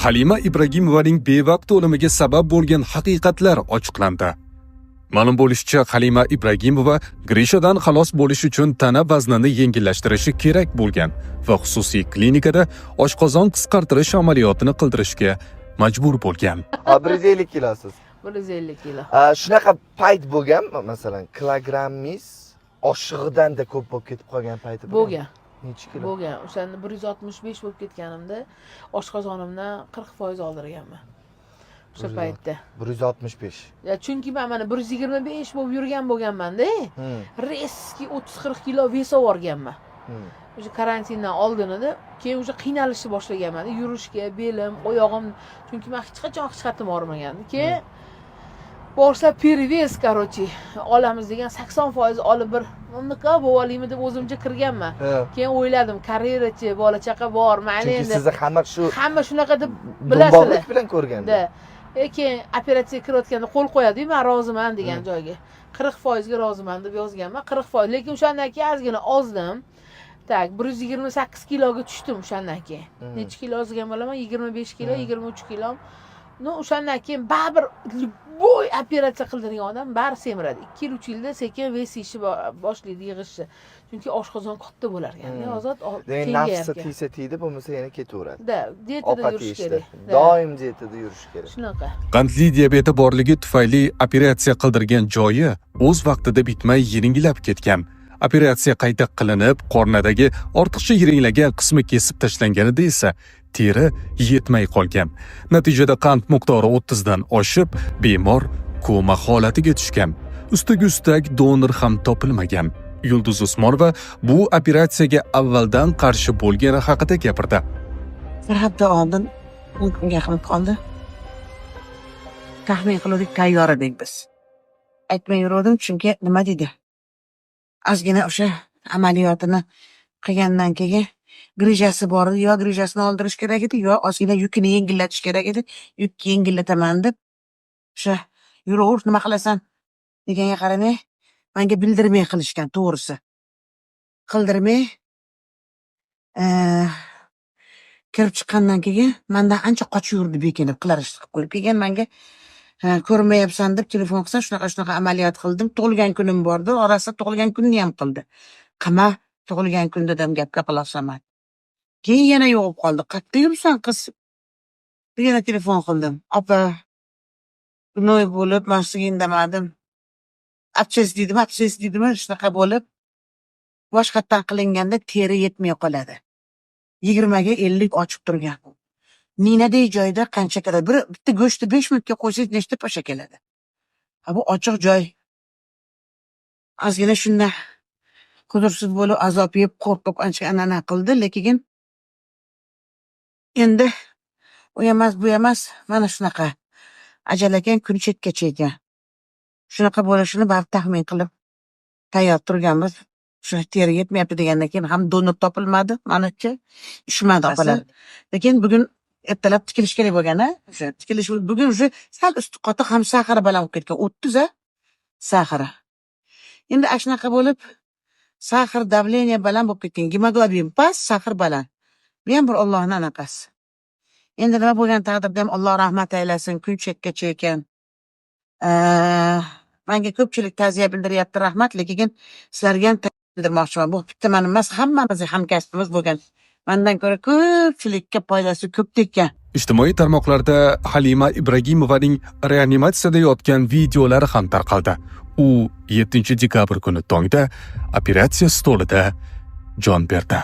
Halima Ibragimovaning bevaqt o'limiga sabab bo'lgan haqiqatlar ochiqlandi. Ma'lum bo'lishicha, Halima Ibragimova Grishadan xalos bo'lish uchun tana vaznini yengillashtirishi kerak bo'lgan va xususiy klinikada oshqozon qisqartirish amaliyotini qildirishga majbur bo'lgan. 150 kilosiz. 150 kilo. Shunaqa payt bo'lganmi, masalan, kilogrammingiz oshig'idan-da ko'p bo'lib ketib qolgan payti bo'lgan. Necha kilo? Bo'lgan. O'shanda 165 bo'lib ketganimda oshqozonimdan 40% oldirganman. O'sha paytda. 165. Chunki men mana 125 bo'lib yurgan bo'lganman-da. Reski 30-40 kilo ves olganman. O'sha karantindan oldin edi. Keyin o'sha qiynalishni boshlaganman. Yurishga, belim, oyog'im, chunki men hech qachon hech olmagan. Keyin borsa pervez, olamiz degan 80% olib bir unaqa bo'lib olaymi deb o'zimcha kirganman. Keyin o'yladim, karyerachi, bola chaqa bor, mayli endi. Chunki sizni hamma shunaqa deb bilasizlar. bilan ko'rganda. Keyin operatsiyaga kirayotganda qo'l qo'yadi, men roziman degan joyga. 40% ga roziman deb yozganman. 40%, lekin o'shandan keyin ozgina ozdim. Tak, 128 kiloga tushdim o'shandan keyin. Necha kilo ozgan bo'laman? 25 kilo, 23 kilo. No, o'shandan keyin baribir boy operatsiya qildirgan odam bari semiradi. 2-3 yilda sekin ves yeyishni boshlaydi, yig'ishni. Chunki oshqozon katta bo'lar ekan. Ozod demak, nafsi tiysa-tiydi, bo'lmasa yana ketaveradi. Dietada yurish kerak. Doim dietada yurish kerak. Shunaqa. Qandli diabeti borligi tufayli operatsiya qildirgan joyi o'z vaqtida bitmay yiringilab ketgan. Operatsiya qayta qilinib, qornidagi ortiqcha yiringlagan qismi kesib tashlanganida esa teri yetmay qolgan. Natijada qand miqdori 30 dan oshib, bemor koma holatiga tushgan. Ustiga ustak donor ham topilmagan. Yulduz Usmonova bu operatsiyaga avvaldan qarshi bo'lgani haqida gapirdi. Bir hafta oldin unga qilib qoldi. Taxmin qildik, tayyor edik biz. Aytmay yurdim, chunki nima dedi? Ozgina o'sha amaliyotini qilgandan keyin grijasi bor edi, yo grijasini oldirish kerak edi, yo ozgina yukini yengillatish kerak edi. Yuk yengillataman deb o'sha yuraver, nima qilasan deganga qaramay, menga bildirmay qilishgan, to'g'risi. Qildirmay kirib chiqqandan keyin mendan ancha qochib yurdi, bekinib qilarishni qilib qo'yib. Keyin menga ko'rmayapsan deb telefon qilsa, shunaqa amaliyot qildim. Tug'ilgan kunim bordi, orasida tug'ilgan kunni ham qildi. Qama tug'ilgan kun dedim, gapga quloq solmadi. Keyin yana yo'qib qoldi. Qayerda yuribsan qiz? Yana telefon qildim. Opa, gunoy bo'lib, men sizga indamadim. Abses deydimi, shunaqa bo'lib, boshqatdan qilinganda teri yetmay qoladi. 20 ga 50 ochib turgan. Ninaday joyda qancha keladi? Bitta go'shtni 5 minutga qo'ysangiz nechta pasha keladi? Bu ochiq joy. Ozgina shunda huzursiz bo'lib, azob yeb, qo'rqib ancha anana qildi, lekin endi u emas, bu emas, mana shunaqa. Ajal ekan, kun chetgacha ekan. Shunaqa bo'lishini baribir taxmin qilib tayyor turganmiz. Shu teri yetmayapti degandan keyin ham donor topilmadi, menimcha ishmadi opalar. Lekin bugun ertalab tikilish kerak bo'lgan-a? O'sha tikilish bugun o'sha sal usti qoti ham sahari baland bo'lib ketgan. 30 sahari. Endi shunaqa bo'lib, sahar, davleniya baland bo'lib ketgan, gemoglobin past, sahar baland. Bu ham bir Allohning anaqasi. Endi nima bo'lgan taqdirda ham Alloh rahmat aylasin, kun chetgacha ekan. Menga ko'pchilik ta'ziya bildiryapti, rahmat, lekin sizlarga ham bildirmoqchiman. Bu bitta men emas, hammamizning hamkasbimiz bo'lgan. Mendan ko'ra ko'pchilikka foydasi ko'p ekan. Ijtimoiy tarmoqlarda Halima Ibragimovaning reanimatsiyada yotgan videolari ham tarqaldi. U 7 dekabr kuni tongda operatsiya stolida jon berdi.